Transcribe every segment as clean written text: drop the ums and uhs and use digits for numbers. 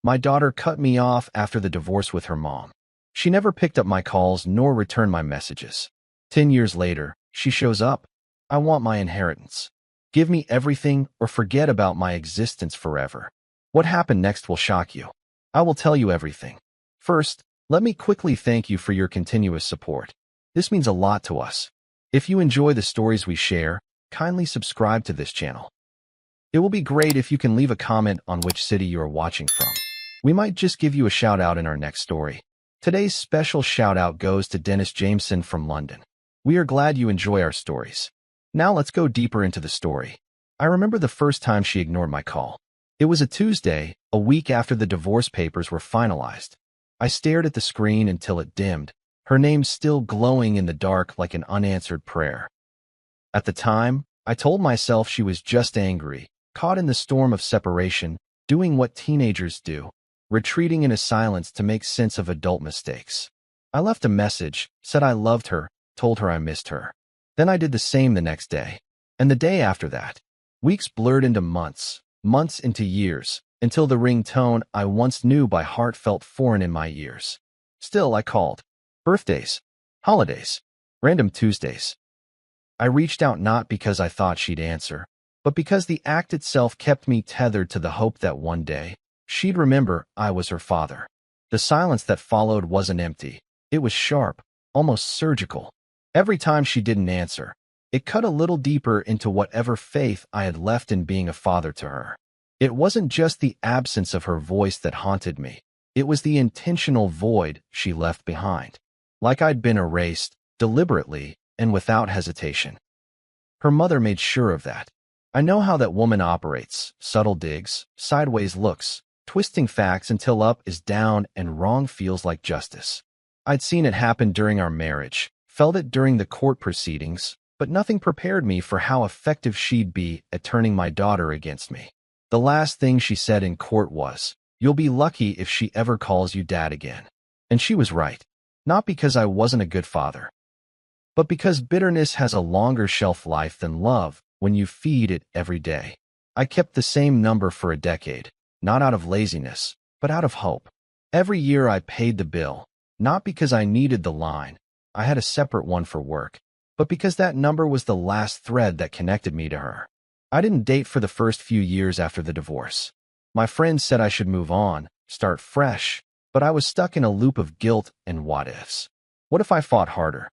My daughter cut me off after the divorce with her mom. She never picked up my calls nor returned my messages. 10 years later, she shows up. I want my inheritance. Give me everything or forget about my existence forever. What happened next will shock you. I will tell you everything. First, let me quickly thank you for your continuous support. This means a lot to us. If you enjoy the stories we share, kindly subscribe to this channel. It will be great if you can leave a comment on which city you are watching from. We might just give you a shout out in our next story. Today's special shout out goes to Dennis Jameson from London. We are glad you enjoy our stories. Now let's go deeper into the story. I remember the first time she ignored my call. It was a Tuesday, a week after the divorce papers were finalized. I stared at the screen until it dimmed, her name still glowing in the dark like an unanswered prayer. At the time, I told myself she was just angry, caught in the storm of separation, doing what teenagers do, retreating into silence to make sense of adult mistakes. I left a message, said I loved her, told her I missed her. Then I did the same the next day, and the day after that. Weeks blurred into months, months into years, until the ringtone I once knew by heart felt foreign in my ears. Still, I called. Birthdays, holidays, random Tuesdays. I reached out not because I thought she'd answer, but because the act itself kept me tethered to the hope that one day, she'd remember I was her father. The silence that followed wasn't empty. It was sharp, almost surgical. Every time she didn't answer, it cut a little deeper into whatever faith I had left in being a father to her. It wasn't just the absence of her voice that haunted me. It was the intentional void she left behind. Like I'd been erased, deliberately and without hesitation. Her mother made sure of that. I know how that woman operates, subtle digs, sideways looks, twisting facts until up is down and wrong feels like justice. I'd seen it happen during our marriage, felt it during the court proceedings, but nothing prepared me for how effective she'd be at turning my daughter against me. The last thing she said in court was, "You'll be lucky if she ever calls you dad again." And she was right. Not because I wasn't a good father, but because bitterness has a longer shelf life than love when you feed it every day. I kept the same number for a decade, not out of laziness, but out of hope. Every year I paid the bill, not because I needed the line, I had a separate one for work, but because that number was the last thread that connected me to her. I didn't date for the first few years after the divorce. My friends said I should move on, start fresh, but I was stuck in a loop of guilt and what-ifs. What if I fought harder?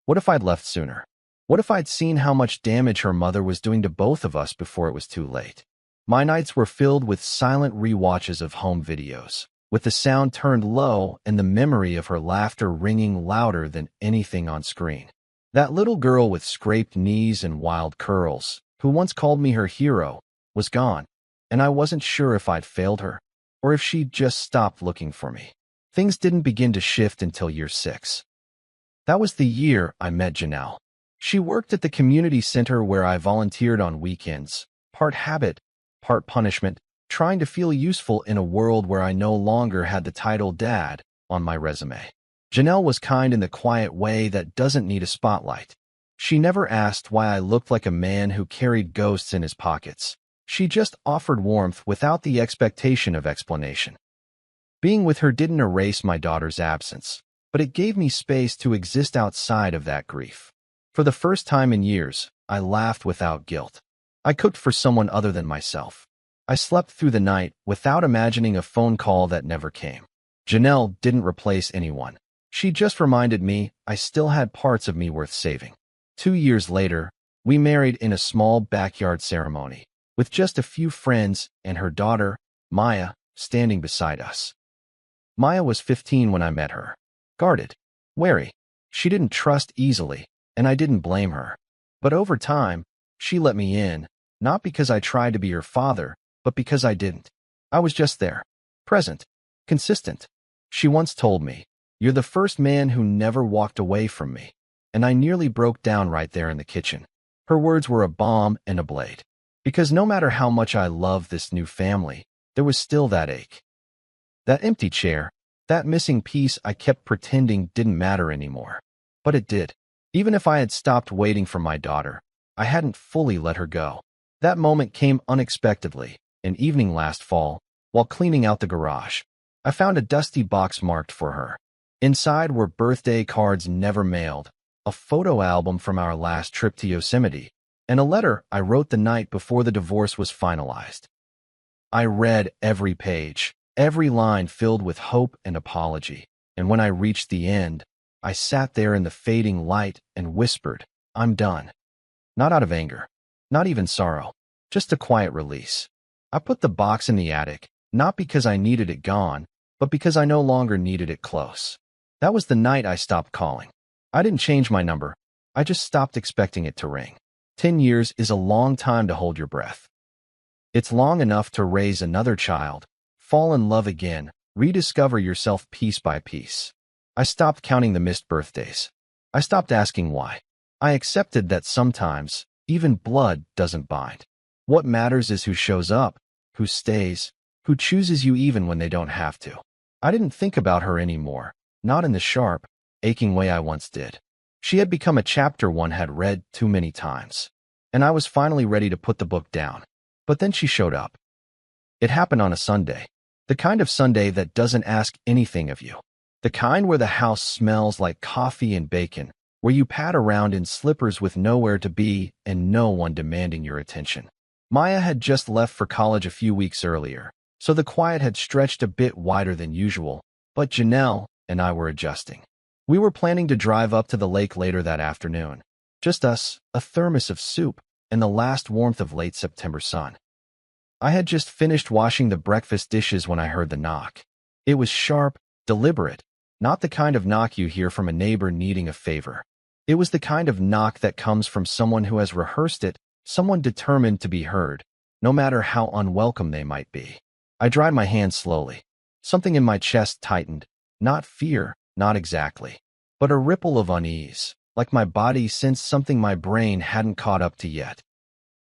What if I'd left sooner? What if I'd seen how much damage her mother was doing to both of us before it was too late? My nights were filled with silent rewatches of home videos, with the sound turned low and the memory of her laughter ringing louder than anything on screen. That little girl with scraped knees and wild curls, who once called me her hero, was gone, and I wasn't sure if I'd failed her, or if she'd just stopped looking for me. Things didn't begin to shift until year 6. That was the year I met Janelle. She worked at the community center where I volunteered on weekends, part habit, part punishment, trying to feel useful in a world where I no longer had the title dad on my resume. Janelle was kind in the quiet way that doesn't need a spotlight. She never asked why I looked like a man who carried ghosts in his pockets. She just offered warmth without the expectation of explanation. Being with her didn't erase my daughter's absence, but it gave me space to exist outside of that grief. For the first time in years, I laughed without guilt. I cooked for someone other than myself. I slept through the night without imagining a phone call that never came. Janelle didn't replace anyone. She just reminded me I still had parts of me worth saving. 2 years later, we married in a small backyard ceremony, with just a few friends and her daughter, Maya, standing beside us. Maya was 15 when I met her. Guarded, wary. She didn't trust easily, and I didn't blame her. But over time, she let me in, not because I tried to be her father, but because I didn't. I was just there, present, consistent. She once told me, "You're the first man who never walked away from me." And I nearly broke down right there in the kitchen. Her words were a balm and a blade. Because no matter how much I loved this new family, there was still that ache. That empty chair, that missing piece I kept pretending didn't matter anymore. But it did. Even if I had stopped waiting for my daughter, I hadn't fully let her go. That moment came unexpectedly, an evening last fall, while cleaning out the garage. I found a dusty box marked for her. Inside were birthday cards never mailed, a photo album from our last trip to Yosemite, and a letter I wrote the night before the divorce was finalized. I read every page, every line filled with hope and apology, and when I reached the end, I sat there in the fading light and whispered, "I'm done." Not out of anger, not even sorrow, just a quiet release. I put the box in the attic, not because I needed it gone, but because I no longer needed it close. That was the night I stopped calling. I didn't change my number. I just stopped expecting it to ring. 10 years is a long time to hold your breath. It's long enough to raise another child, fall in love again, rediscover yourself piece by piece. I stopped counting the missed birthdays. I stopped asking why. I accepted that sometimes, even blood doesn't bind. What matters is who shows up, who stays, who chooses you even when they don't have to. I didn't think about her anymore, not in the sharp, aching way I once did. She had become a chapter one had read too many times, and I was finally ready to put the book down. But then she showed up. It happened on a Sunday, the kind of Sunday that doesn't ask anything of you, the kind where the house smells like coffee and bacon, where you pad around in slippers with nowhere to be and no one demanding your attention. Maya had just left for college a few weeks earlier, so the quiet had stretched a bit wider than usual, but Janelle and I were adjusting. We were planning to drive up to the lake later that afternoon. Just us, a thermos of soup, and the last warmth of late September sun. I had just finished washing the breakfast dishes when I heard the knock. It was sharp, deliberate, not the kind of knock you hear from a neighbor needing a favor. It was the kind of knock that comes from someone who has rehearsed it, someone determined to be heard, no matter how unwelcome they might be. I dried my hands slowly. Something in my chest tightened. Not fear, not exactly, but a ripple of unease, like my body sensed something my brain hadn't caught up to yet.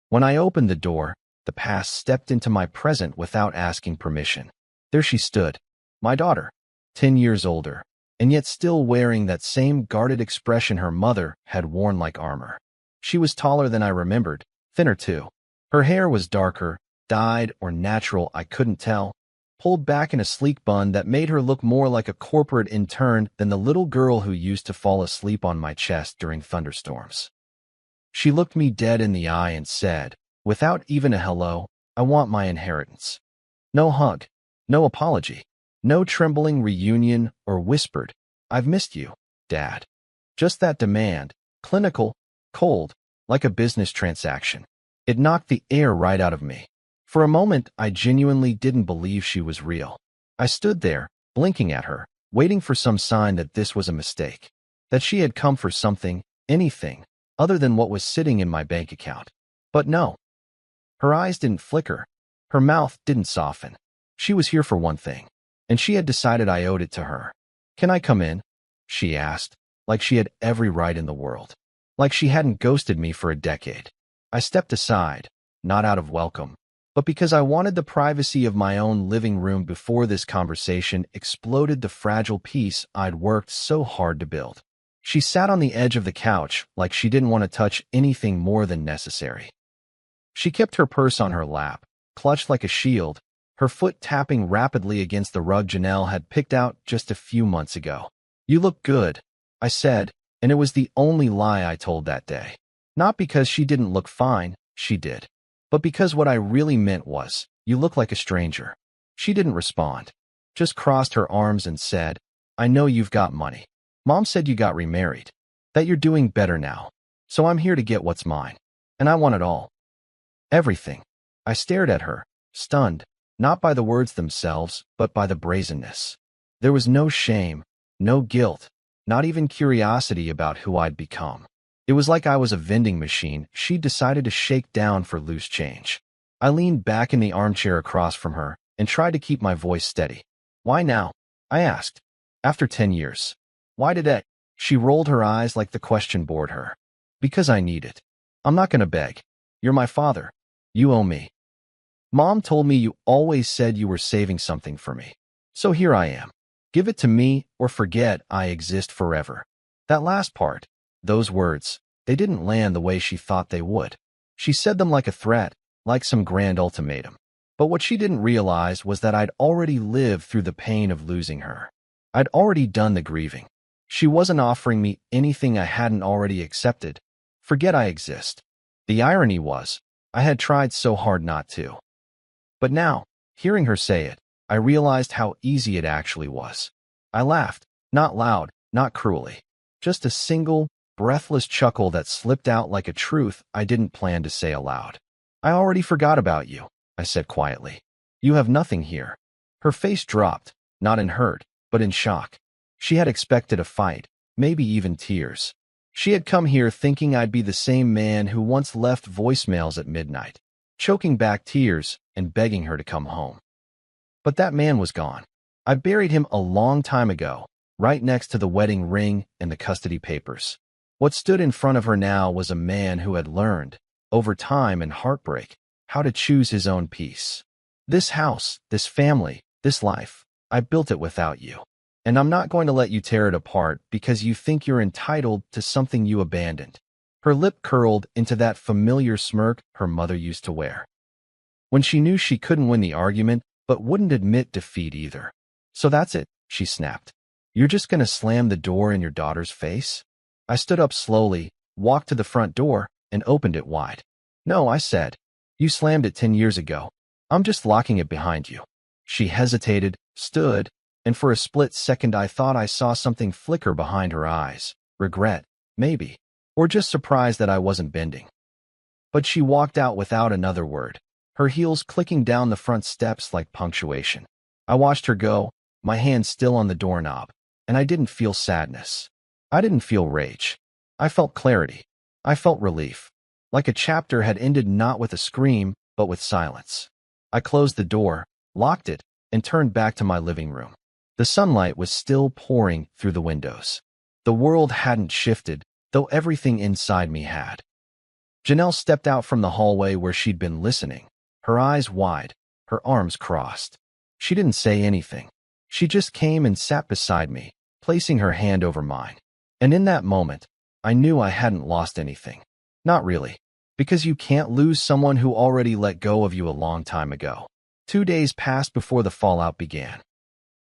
When I opened the door, the past stepped into my present without asking permission. There she stood, my daughter, 10 years older, and yet still wearing that same guarded expression her mother had worn like armor. She was taller than I remembered, thinner too. Her hair was darker, dyed or natural I couldn't tell, pulled back in a sleek bun that made her look more like a corporate intern than the little girl who used to fall asleep on my chest during thunderstorms. She looked me dead in the eye and said, without even a hello, "I want my inheritance." No hug, no apology, no trembling reunion or whispered, "I've missed you, Dad." Just that demand, clinical, cold, like a business transaction. It knocked the air right out of me. For a moment, I genuinely didn't believe she was real. I stood there, blinking at her, waiting for some sign that this was a mistake, that she had come for something, anything, other than what was sitting in my bank account. But no. Her eyes didn't flicker. Her mouth didn't soften. She was here for one thing, and she had decided I owed it to her. "Can I come in?" she asked, like she had every right in the world, like she hadn't ghosted me for a decade. I stepped aside, not out of welcome, but because I wanted the privacy of my own living room before this conversation exploded the fragile peace I'd worked so hard to build. She sat on the edge of the couch like she didn't want to touch anything more than necessary. She kept her purse on her lap, clutched like a shield, her foot tapping rapidly against the rug Janelle had picked out just a few months ago. "You look good," I said, and it was the only lie I told that day. Not because she didn't look fine, she did. But because what I really meant was, "You look like a stranger." She didn't respond, just crossed her arms and said, "I know you've got money. Mom said you got remarried, that you're doing better now. So I'm here to get what's mine. And I want it all. Everything." I stared at her, stunned, not by the words themselves, but by the brazenness. There was no shame, no guilt, not even curiosity about who I'd become. It was like I was a vending machine she'd decided to shake down for loose change. I leaned back in the armchair across from her and tried to keep my voice steady. "Why now?" I asked. "After 10 years. Why today?" She rolled her eyes like the question bored her. "Because I need it. I'm not gonna beg. You're my father. You owe me. Mom told me you always said you were saving something for me. So here I am. Give it to me or forget I exist forever." That last part, those words, they didn't land the way she thought they would. She said them like a threat, like some grand ultimatum. But what she didn't realize was that I'd already lived through the pain of losing her. I'd already done the grieving. She wasn't offering me anything I hadn't already accepted. Forget I exist. The irony was, I had tried so hard not to. But now, hearing her say it, I realized how easy it actually was. I laughed, not loud, not cruelly. Just a single, breathless chuckle that slipped out like a truth I didn't plan to say aloud. I already forgot about you, I said quietly. You have nothing here. Her face dropped, not in hurt, but in shock. She had expected a fight, maybe even tears. She had come here thinking I'd be the same man who once left voicemails at midnight, choking back tears and begging her to come home. But that man was gone. I buried him a long time ago, right next to the wedding ring and the custody papers. What stood in front of her now was a man who had learned, over time and heartbreak, how to choose his own peace. This house, this family, this life, I built it without you. And I'm not going to let you tear it apart because you think you're entitled to something you abandoned. Her lip curled into that familiar smirk her mother used to wear. When she knew she couldn't win the argument, but wouldn't admit defeat either. So that's it, she snapped. You're just going to slam the door in your daughter's face? I stood up slowly, walked to the front door, and opened it wide. No, I said. You slammed it 10 years ago. I'm just locking it behind you. She hesitated, stood, and for a split second I thought I saw something flicker behind her eyes. Regret, maybe, or just surprise that I wasn't bending. But she walked out without another word, her heels clicking down the front steps like punctuation. I watched her go, my hand still on the doorknob, and I didn't feel sadness. I didn't feel rage. I felt clarity. I felt relief, like a chapter had ended not with a scream, but with silence. I closed the door, locked it, and turned back to my living room. The sunlight was still pouring through the windows. The world hadn't shifted, though everything inside me had. Janelle stepped out from the hallway where she'd been listening, her eyes wide, her arms crossed. She didn't say anything. She just came and sat beside me, placing her hand over mine. And in that moment, I knew I hadn't lost anything. Not really, because you can't lose someone who already let go of you a long time ago. 2 days passed before the fallout began.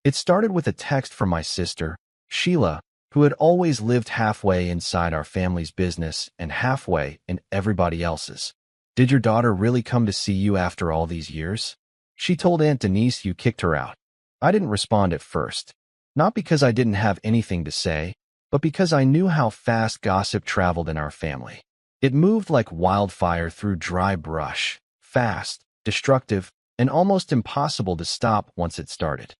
It started with a text from my sister, Sheila, who had always lived halfway inside our family's business and halfway in everybody else's. Did your daughter really come to see you after all these years? She told Aunt Denise you kicked her out. I didn't respond at first, not because I didn't have anything to say, but because I knew how fast gossip traveled in our family. It moved like wildfire through dry brush, fast, destructive, and almost impossible to stop once it started.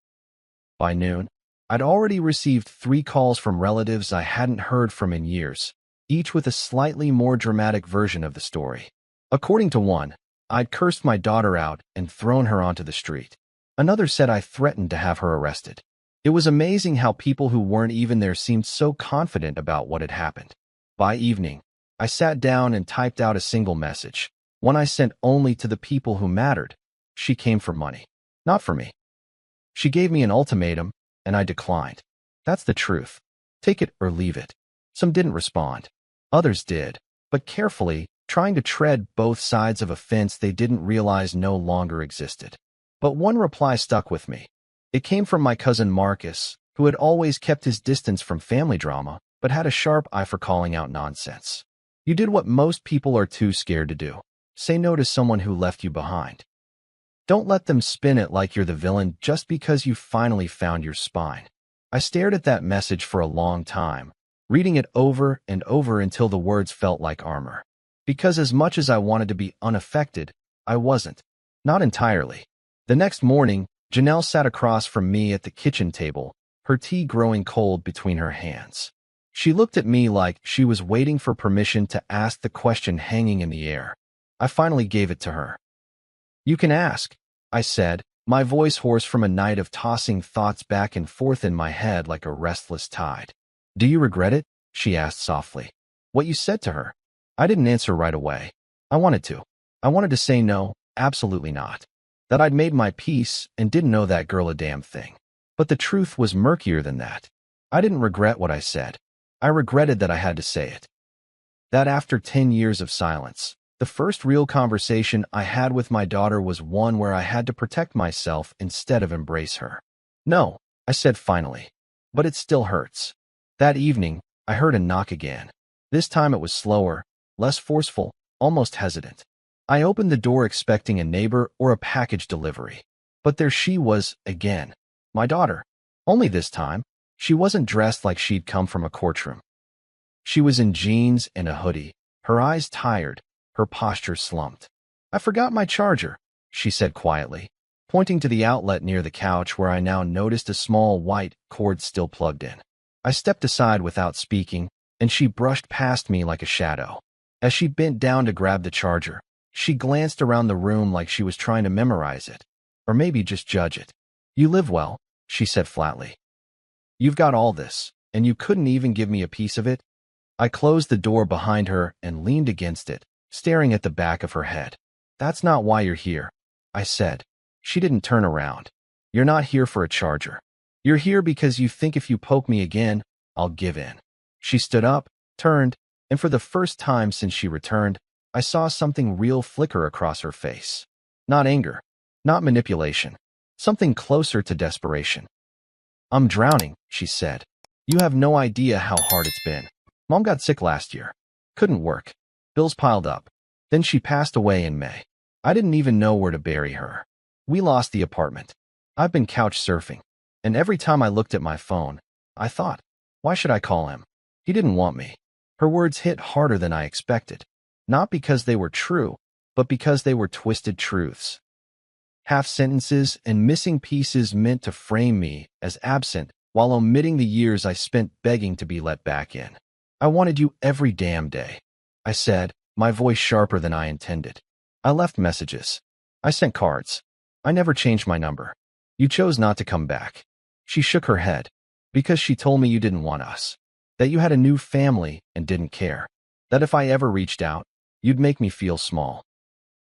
By noon, I'd already received 3 calls from relatives I hadn't heard from in years, each with a slightly more dramatic version of the story. According to one, I'd cursed my daughter out and thrown her onto the street. Another said I threatened to have her arrested. It was amazing how people who weren't even there seemed so confident about what had happened. By evening, I sat down and typed out a single message, one I sent only to the people who mattered. She came for money, not for me. She gave me an ultimatum, and I declined. That's the truth. Take it or leave it. Some didn't respond. Others did, but carefully, trying to tread both sides of a fence they didn't realize no longer existed. But one reply stuck with me. It came from my cousin Marcus, who had always kept his distance from family drama, but had a sharp eye for calling out nonsense. You did what most people are too scared to do. Say no to someone who left you behind. Don't let them spin it like you're the villain just because you finally found your spine. I stared at that message for a long time, reading it over and over until the words felt like armor. Because as much as I wanted to be unaffected, I wasn't. Not entirely. The next morning, Janelle sat across from me at the kitchen table, her tea growing cold between her hands. She looked at me like she was waiting for permission to ask the question hanging in the air. I finally gave it to her. You can ask, I said, my voice hoarse from a night of tossing thoughts back and forth in my head like a restless tide. Do you regret it? She asked softly. What you said to her? I didn't answer right away. I wanted to. I wanted to say no, absolutely not. That I'd made my peace and didn't know that girl a damn thing. But the truth was murkier than that. I didn't regret what I said. I regretted that I had to say it. That after 10 years of silence, The first real conversation I had with my daughter was one where I had to protect myself instead of embrace her. "No," I said finally, "but it still hurts." That evening, I heard a knock again. This time it was slower, less forceful, almost hesitant. I opened the door expecting a neighbor or a package delivery. But there she was again, my daughter. Only this time, she wasn't dressed like she'd come from a courtroom. She was in jeans and a hoodie, her eyes tired, her posture slumped. "I forgot my charger," she said quietly, pointing to the outlet near the couch where I now noticed a small white cord still plugged in. I stepped aside without speaking, and she brushed past me like a shadow. As she bent down to grab the charger, she glanced around the room like she was trying to memorize it, or maybe just judge it. "You live well," she said flatly. "You've got all this, and you couldn't even give me a piece of it?" I closed the door behind her and leaned against it, staring at the back of her head. "That's not why you're here," I said. She didn't turn around. "You're not here for a charger. You're here because you think if you poke me again, I'll give in." She stood up, turned, and for the first time since she returned, I saw something real flicker across her face. Not anger, not manipulation, something closer to desperation. "I'm drowning," she said. "You have no idea how hard it's been. Mom got sick last year. Couldn't work. Bills piled up. Then she passed away in May. I didn't even know where to bury her. We lost the apartment. I've been couch surfing. And every time I looked at my phone, I thought, why should I call him? He didn't want me." Her words hit harder than I expected. Not because they were true, but because they were twisted truths. Half sentences and missing pieces meant to frame me as absent while omitting the years I spent begging to be let back in. "I wanted you every damn day," I said, my voice sharper than I intended. "I left messages. I sent cards. I never changed my number. You chose not to come back." She shook her head. "Because she told me you didn't want us. That you had a new family and didn't care. That if I ever reached out, you'd make me feel small."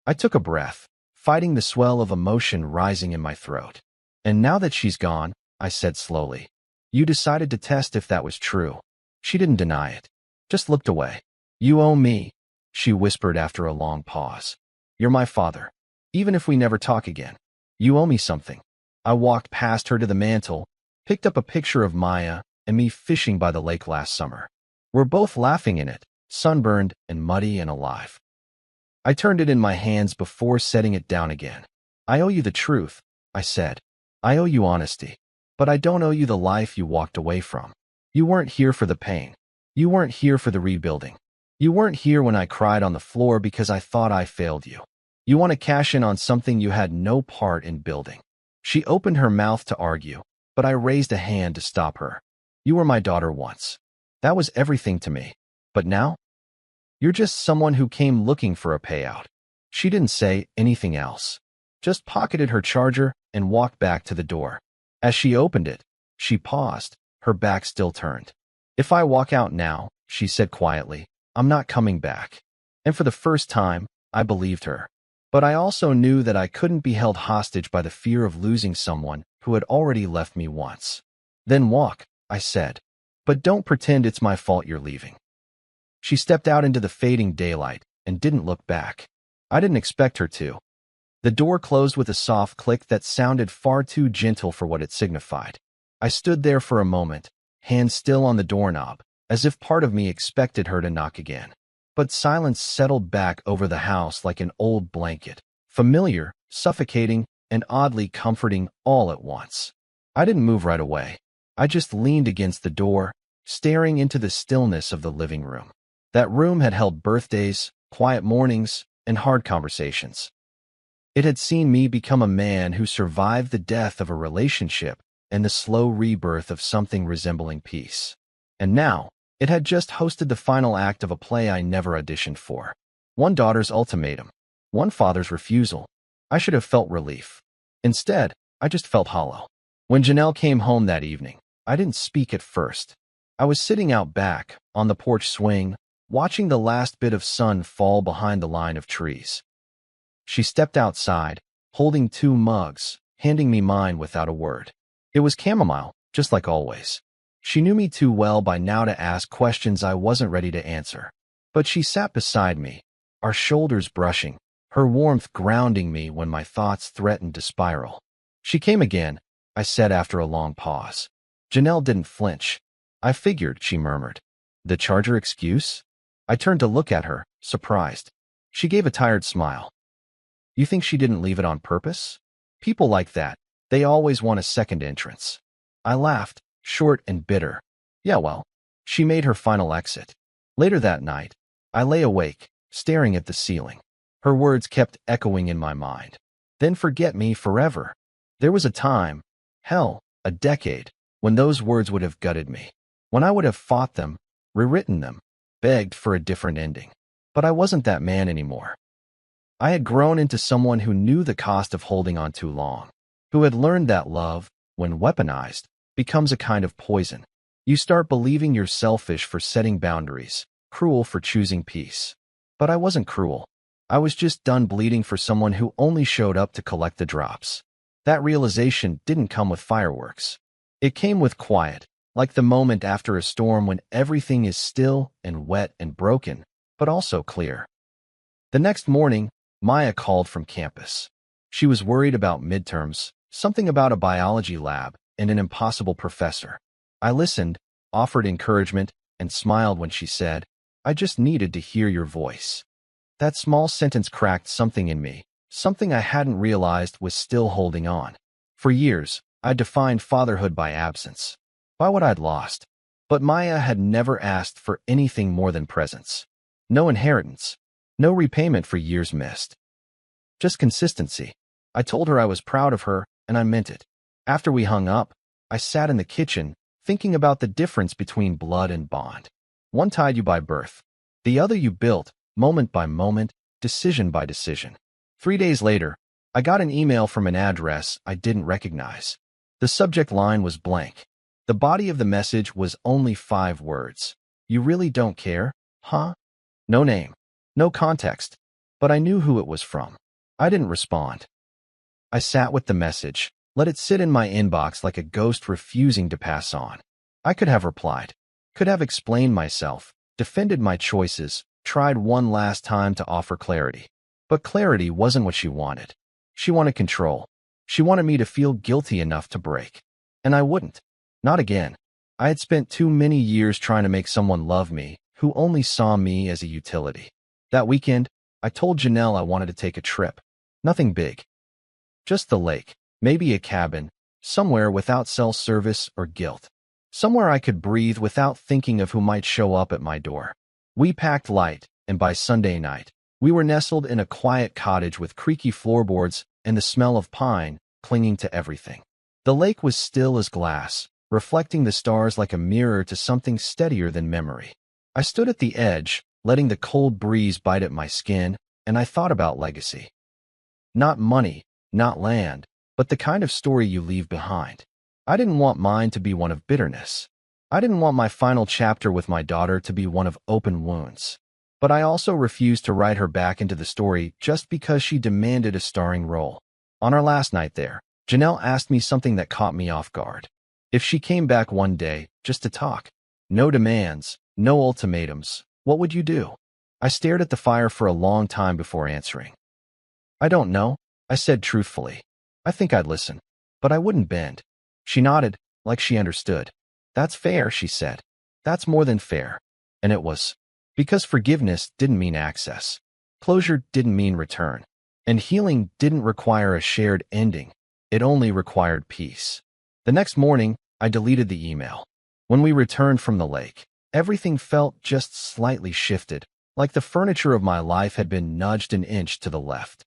I took a breath, fighting the swell of emotion rising in my throat. "And now that she's gone," I said slowly, "you decided to test if that was true." She didn't deny it, just looked away. "You owe me," she whispered after a long pause. "You're my father. Even if we never talk again, you owe me something." I walked past her to the mantel, picked up a picture of Maya and me fishing by the lake last summer. We're both laughing in it, sunburned and muddy and alive. I turned it in my hands before setting it down again. "I owe you the truth," I said. "I owe you honesty. But I don't owe you the life you walked away from. You weren't here for the pain. You weren't here for the rebuilding. You weren't here when I cried on the floor because I thought I failed you. You want to cash in on something you had no part in building." She opened her mouth to argue, but I raised a hand to stop her. "You were my daughter once. That was everything to me. But now? You're just someone who came looking for a payout." She didn't say anything else, just pocketed her charger and walked back to the door. As she opened it, she paused, her back still turned. "If I walk out now," she said quietly, "I'm not coming back." And for the first time, I believed her. But I also knew that I couldn't be held hostage by the fear of losing someone who had already left me once. "Then walk," I said. "But don't pretend it's my fault you're leaving." She stepped out into the fading daylight and didn't look back. I didn't expect her to. The door closed with a soft click that sounded far too gentle for what it signified. I stood there for a moment, hand still on the doorknob, as if part of me expected her to knock again. But silence settled back over the house like an old blanket, familiar, suffocating, and oddly comforting all at once. I didn't move right away. I just leaned against the door, staring into the stillness of the living room. That room had held birthdays, quiet mornings, and hard conversations. It had seen me become a man who survived the death of a relationship and the slow rebirth of something resembling peace. And now, it had just hosted the final act of a play I never auditioned for. One daughter's ultimatum, one father's refusal. I should have felt relief. Instead, I just felt hollow. When Janelle came home that evening, I didn't speak at first. I was sitting out back, on the porch swing, watching the last bit of sun fall behind the line of trees. She stepped outside, holding 2 mugs, handing me mine without a word. It was chamomile, just like always. She knew me too well by now to ask questions I wasn't ready to answer. But she sat beside me, our shoulders brushing, her warmth grounding me when my thoughts threatened to spiral. She came again, I said after a long pause. Janelle didn't flinch. I figured, she murmured. The charger excuse? I turned to look at her, surprised. She gave a tired smile. You think she didn't leave it on purpose? People like that, they always want a second entrance. I laughed, short and bitter. Yeah, well, she made her final exit. Later that night, I lay awake, staring at the ceiling. Her words kept echoing in my mind. Then forget me forever. There was a time, hell, a decade, when those words would have gutted me. When I would have fought them, rewritten them, begged for a different ending. But I wasn't that man anymore. I had grown into someone who knew the cost of holding on too long, who had learned that love, when weaponized, becomes a kind of poison. You start believing you're selfish for setting boundaries, cruel for choosing peace. But I wasn't cruel. I was just done bleeding for someone who only showed up to collect the drops. That realization didn't come with fireworks. It came with quiet, like the moment after a storm when everything is still and wet and broken, but also clear. The next morning, Maya called from campus. She was worried about midterms, something about a biology lab, and an impossible professor. I listened, offered encouragement, and smiled when she said, I just needed to hear your voice. That small sentence cracked something in me, something I hadn't realized was still holding on. For years, I defined fatherhood by absence, by what I'd lost. But Maya had never asked for anything more than presence. No inheritance, no repayment for years missed. Just consistency. I told her I was proud of her, and I meant it. After we hung up, I sat in the kitchen, thinking about the difference between blood and bond. One tied you by birth. The other you built, moment by moment, decision by decision. 3 days later, I got an email from an address I didn't recognize. The subject line was blank. The body of the message was only 5 words. You really don't care, huh? No name, no context, but I knew who it was from. I didn't respond. I sat with the message, let it sit in my inbox like a ghost refusing to pass on. I could have replied, could have explained myself, defended my choices, tried one last time to offer clarity. But clarity wasn't what she wanted. She wanted control. She wanted me to feel guilty enough to break. And I wouldn't. Not again. I had spent too many years trying to make someone love me who only saw me as a utility. That weekend, I told Janelle I wanted to take a trip. Nothing big. Just the lake, maybe a cabin, somewhere without cell service or guilt. Somewhere I could breathe without thinking of who might show up at my door. We packed light, and by Sunday night, we were nestled in a quiet cottage with creaky floorboards and the smell of pine clinging to everything. The lake was still as glass, reflecting the stars like a mirror to something steadier than memory. I stood at the edge, letting the cold breeze bite at my skin, and I thought about legacy. Not money, not land, but the kind of story you leave behind. I didn't want mine to be one of bitterness. I didn't want my final chapter with my daughter to be one of open wounds. But I also refused to write her back into the story just because she demanded a starring role. On our last night there, Janelle asked me something that caught me off guard. If she came back one day, just to talk, no demands, no ultimatums, what would you do? I stared at the fire for a long time before answering. I don't know, I said truthfully. I think I'd listen, but I wouldn't bend. She nodded, like she understood. That's fair, she said. That's more than fair. And it was. Because forgiveness didn't mean access. Closure didn't mean return. And healing didn't require a shared ending. It only required peace. The next morning, I deleted the email. When we returned from the lake, everything felt just slightly shifted, like the furniture of my life had been nudged an inch to the left.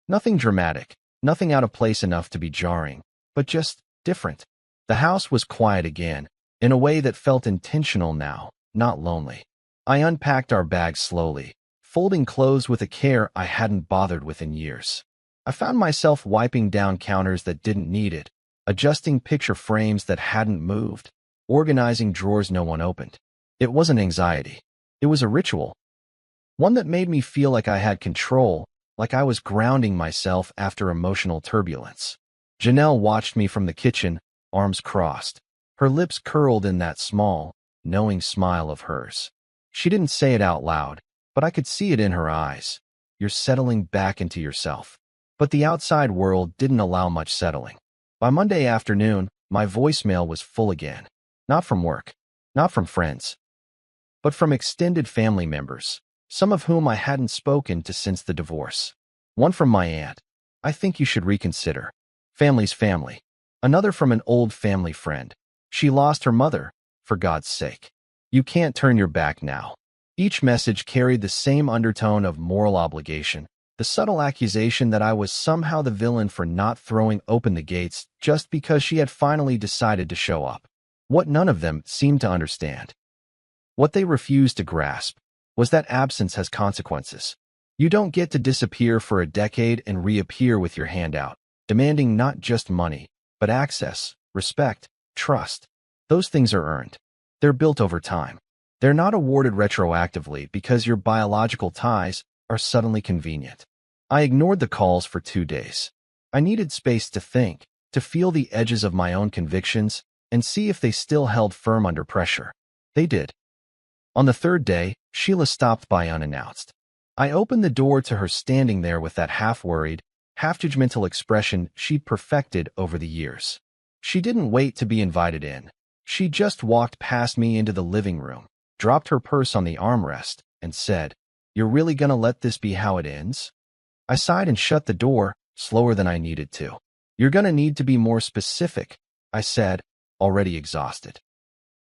Nothing dramatic, nothing out of place enough to be jarring, but just different. The house was quiet again, in a way that felt intentional now, not lonely. I unpacked our bags slowly, folding clothes with a care I hadn't bothered with in years. I found myself wiping down counters that didn't need it, adjusting picture frames that hadn't moved, organizing drawers no one opened. It wasn't anxiety. It was a ritual. One that made me feel like I had control, like I was grounding myself after emotional turbulence. Janelle watched me from the kitchen, arms crossed, her lips curled in that small, knowing smile of hers. She didn't say it out loud, but I could see it in her eyes. You're settling back into yourself. But the outside world didn't allow much settling. By Monday afternoon, my voicemail was full again. Not from work, not from friends, but from extended family members, some of whom I hadn't spoken to since the divorce. One from my aunt. I think you should reconsider. Family's family. Another from an old family friend. She lost her mother, for God's sake. You can't turn your back now. Each message carried the same undertone of moral obligation, the subtle accusation that I was somehow the villain for not throwing open the gates just because she had finally decided to show up. What none of them seemed to understand, what they refused to grasp, was that absence has consequences. You don't get to disappear for a decade and reappear with your hand out, demanding not just money, but access, respect, trust. Those things are earned. They're built over time. They're not awarded retroactively because your biological ties are suddenly convenient. I ignored the calls for 2 days. I needed space to think, to feel the edges of my own convictions, and see if they still held firm under pressure. They did. On the 3rd day, Sheila stopped by unannounced. I opened the door to her standing there with that half-worried, half-judgmental expression she'd perfected over the years. She didn't wait to be invited in. She just walked past me into the living room, dropped her purse on the armrest, and said, "You're really gonna let this be how it ends?" I sighed and shut the door, slower than I needed to. "You're gonna need to be more specific," I said, already exhausted.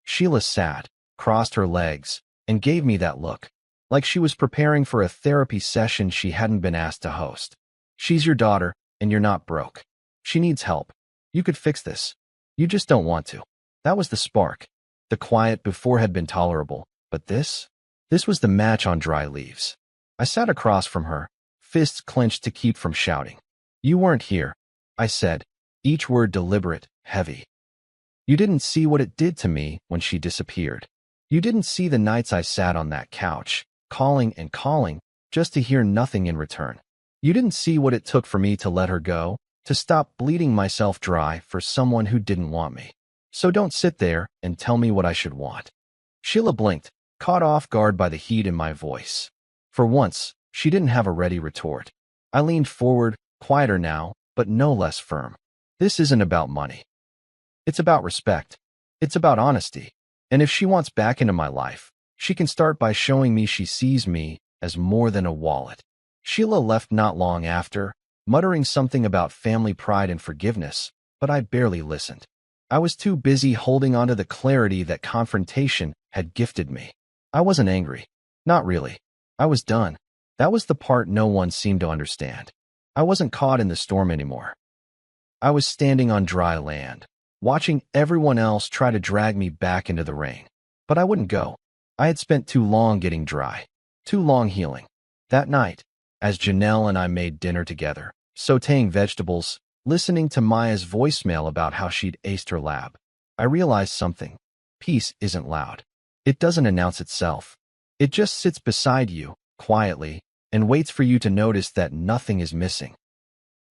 Sheila sat, crossed her legs, and gave me that look, like she was preparing for a therapy session she hadn't been asked to host. "She's your daughter, and you're not broke. She needs help. You could fix this. You just don't want to." That was the spark. The quiet before had been tolerable, but this was the match on dry leaves. I sat across from her, fists clenched to keep from shouting. "You weren't here," I said, each word deliberate, heavy. "You didn't see what it did to me when she disappeared. You didn't see the nights I sat on that couch, calling and calling, just to hear nothing in return. You didn't see what it took for me to let her go, to stop bleeding myself dry for someone who didn't want me. So don't sit there and tell me what I should want." Sheila blinked, caught off guard by the heat in my voice. For once, she didn't have a ready retort. I leaned forward, quieter now, but no less firm. "This isn't about money. It's about respect. It's about honesty. And if she wants back into my life, she can start by showing me she sees me as more than a wallet." Sheila left not long after, muttering something about family pride and forgiveness, but I barely listened. I was too busy holding onto the clarity that confrontation had gifted me. I wasn't angry. Not really. I was done. That was the part no one seemed to understand. I wasn't caught in the storm anymore. I was standing on dry land, watching everyone else try to drag me back into the rain. But I wouldn't go. I had spent too long getting dry, too long healing. That night, as Janelle and I made dinner together, sautéing vegetables, listening to Maya's voicemail about how she'd aced her lab, I realized something. Peace isn't loud. It doesn't announce itself. It just sits beside you, quietly, and waits for you to notice that nothing is missing.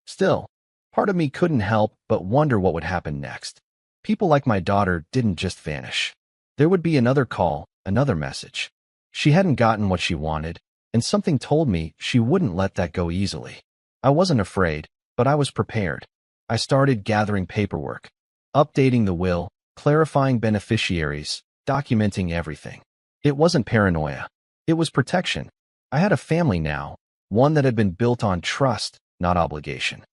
Still, part of me couldn't help but wonder what would happen next. People like my daughter didn't just vanish. There would be another call, another message. She hadn't gotten what she wanted, and something told me she wouldn't let that go easily. I wasn't afraid, but I was prepared. I started gathering paperwork, updating the will, clarifying beneficiaries, documenting everything. It wasn't paranoia. It was protection. I had a family now, one that had been built on trust, not obligation.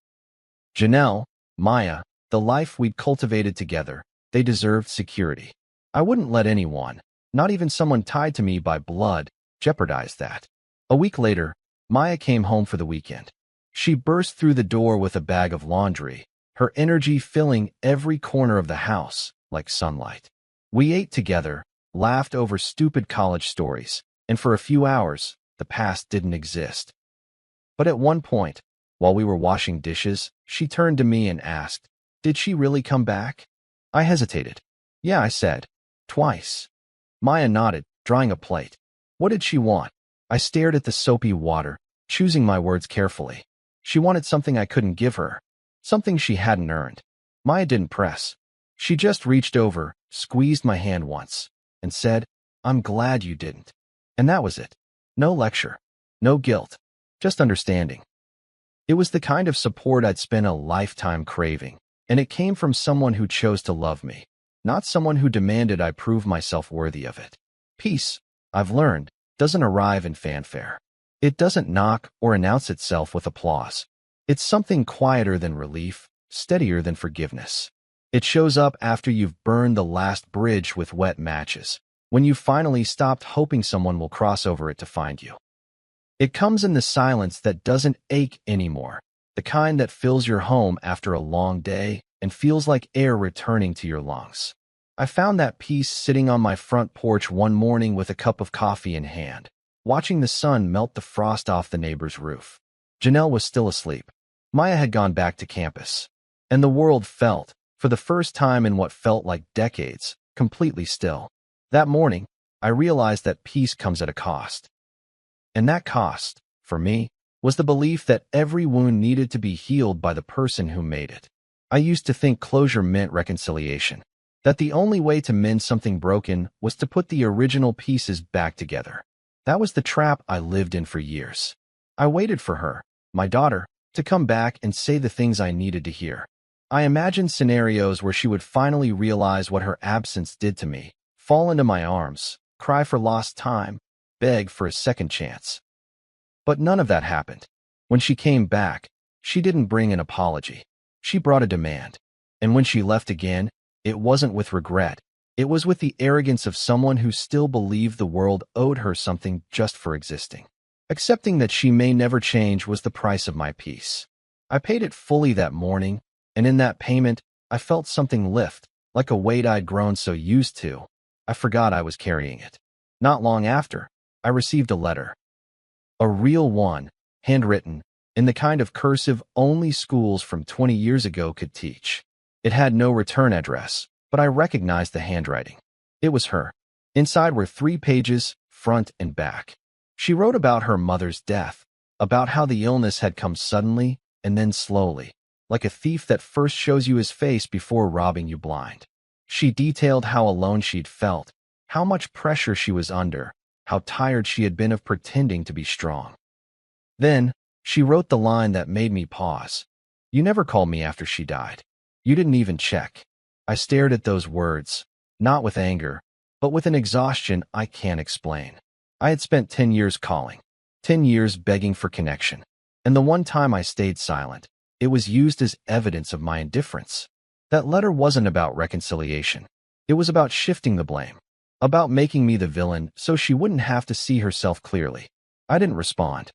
Janelle, Maya, the life we'd cultivated together, they deserved security. I wouldn't let anyone, not even someone tied to me by blood, jeopardize that. A week later, Maya came home for the weekend. She burst through the door with a bag of laundry, her energy filling every corner of the house like sunlight. We ate together, laughed over stupid college stories, and for a few hours, the past didn't exist. But at one point, while we were washing dishes, she turned to me and asked, "Did she really come back?" I hesitated. "Yeah," I said. "Twice." Maya nodded, drying a plate. "What did she want?" I stared at the soapy water, choosing my words carefully. She wanted something I couldn't give her, something she hadn't earned. Maya didn't press. She just reached over, squeezed my hand once, and said, "I'm glad you didn't." And that was it. No lecture. No guilt. Just understanding. It was the kind of support I'd spent a lifetime craving, and it came from someone who chose to love me, not someone who demanded I prove myself worthy of it. Peace, I've learned, doesn't arrive in fanfare. It doesn't knock or announce itself with applause. It's something quieter than relief, steadier than forgiveness. It shows up after you've burned the last bridge with wet matches, when you've finally stopped hoping someone will cross over it to find you. It comes in the silence that doesn't ache anymore, the kind that fills your home after a long day and feels like air returning to your lungs. I found that peace sitting on my front porch one morning with a cup of coffee in hand, watching the sun melt the frost off the neighbor's roof. Janelle was still asleep. Maya had gone back to campus. And the world felt, for the first time in what felt like decades, completely still. That morning, I realized that peace comes at a cost. And that cost, for me, was the belief that every wound needed to be healed by the person who made it. I used to think closure meant reconciliation, that the only way to mend something broken was to put the original pieces back together. That was the trap I lived in for years. I waited for her, my daughter, to come back and say the things I needed to hear. I imagined scenarios where she would finally realize what her absence did to me, fall into my arms, cry for lost time, beg for a second chance. But none of that happened. When she came back, she didn't bring an apology. She brought a demand. And when she left again, it wasn't with regret. It was with the arrogance of someone who still believed the world owed her something just for existing. Accepting that she may never change was the price of my peace. I paid it fully that morning, and in that payment, I felt something lift, like a weight I'd grown so used to. I forgot I was carrying it. Not long after, I received a letter. A real one, handwritten, in the kind of cursive only schools from 20 years ago could teach. It had no return address, but I recognized the handwriting. It was her. Inside were 3 pages, front and back. She wrote about her mother's death, about how the illness had come suddenly and then slowly, like a thief that first shows you his face before robbing you blind. She detailed how alone she'd felt, how much pressure she was under, how tired she had been of pretending to be strong. Then, she wrote the line that made me pause. "You never called me after she died. You didn't even check." I stared at those words, not with anger, but with an exhaustion I can't explain. I had spent 10 years calling, 10 years begging for connection, and the one time I stayed silent, it was used as evidence of my indifference. That letter wasn't about reconciliation. It was about shifting the blame, about making me the villain so she wouldn't have to see herself clearly. I didn't respond.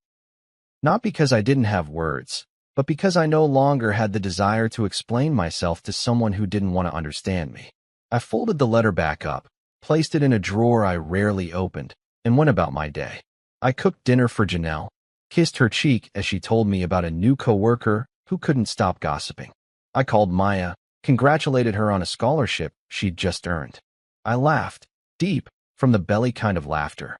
Not because I didn't have words, but because I no longer had the desire to explain myself to someone who didn't want to understand me. I folded the letter back up, placed it in a drawer I rarely opened, and went about my day. I cooked dinner for Janelle, kissed her cheek as she told me about a new coworker who couldn't stop gossiping. I called Maya, congratulated her on a scholarship she'd just earned. I laughed, deep, from the belly kind of laughter,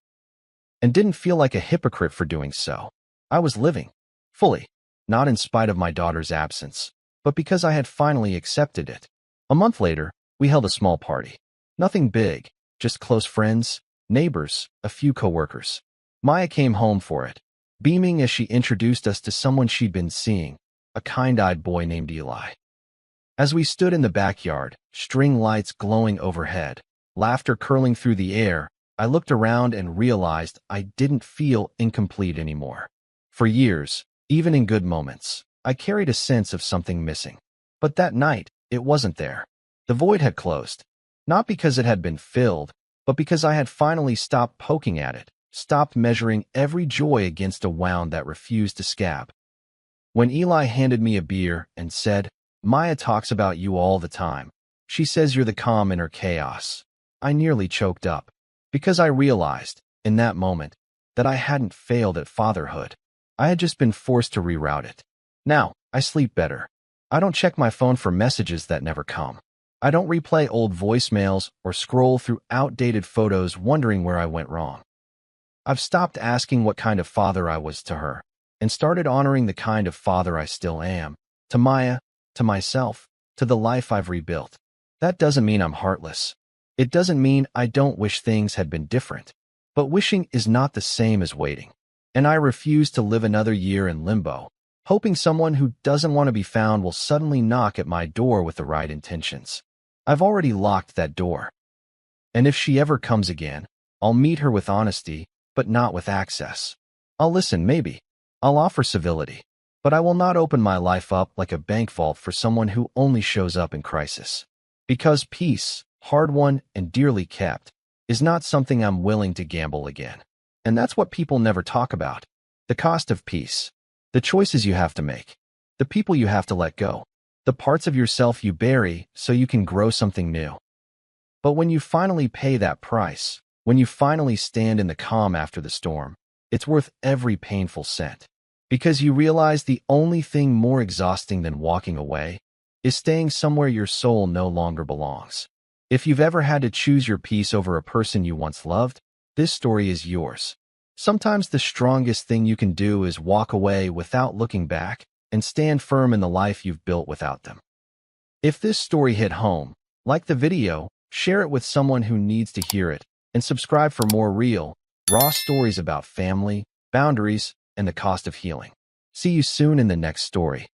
and didn't feel like a hypocrite for doing so. I was living, fully, not in spite of my daughter's absence, but because I had finally accepted it. A month later, we held a small party. Nothing big, just close friends, neighbors, a few coworkers. Maya came home for it, beaming as she introduced us to someone she'd been seeing, a kind-eyed boy named Eli. As we stood in the backyard, string lights glowing overhead, laughter curling through the air, I looked around and realized I didn't feel incomplete anymore. For years, even in good moments, I carried a sense of something missing. But that night, it wasn't there. The void had closed, not because it had been filled, but because I had finally stopped poking at it, stopped measuring every joy against a wound that refused to scab. When Eli handed me a beer and said, "Maya talks about you all the time. She says you're the calm in her chaos," I nearly choked up, because I realized, in that moment, that I hadn't failed at fatherhood. I had just been forced to reroute it. Now, I sleep better. I don't check my phone for messages that never come. I don't replay old voicemails or scroll through outdated photos wondering where I went wrong. I've stopped asking what kind of father I was to her, and started honoring the kind of father I still am, to Maya, to myself, to the life I've rebuilt. That doesn't mean I'm heartless. It doesn't mean I don't wish things had been different. But wishing is not the same as waiting. And I refuse to live another year in limbo, hoping someone who doesn't want to be found will suddenly knock at my door with the right intentions. I've already locked that door. And if she ever comes again, I'll meet her with honesty, but not with access. I'll listen, maybe. I'll offer civility. But I will not open my life up like a bank vault for someone who only shows up in crisis. Because peace, hard-won and dearly kept, is not something I'm willing to gamble again. And that's what people never talk about. The cost of peace. The choices you have to make. The people you have to let go. The parts of yourself you bury so you can grow something new. But when you finally pay that price, when you finally stand in the calm after the storm, it's worth every painful cent. Because you realize the only thing more exhausting than walking away is staying somewhere your soul no longer belongs. If you've ever had to choose your peace over a person you once loved, this story is yours. Sometimes the strongest thing you can do is walk away without looking back and stand firm in the life you've built without them. If this story hit home, like the video, share it with someone who needs to hear it, and subscribe for more real, raw stories about family, boundaries, and the cost of healing. See you soon in the next story.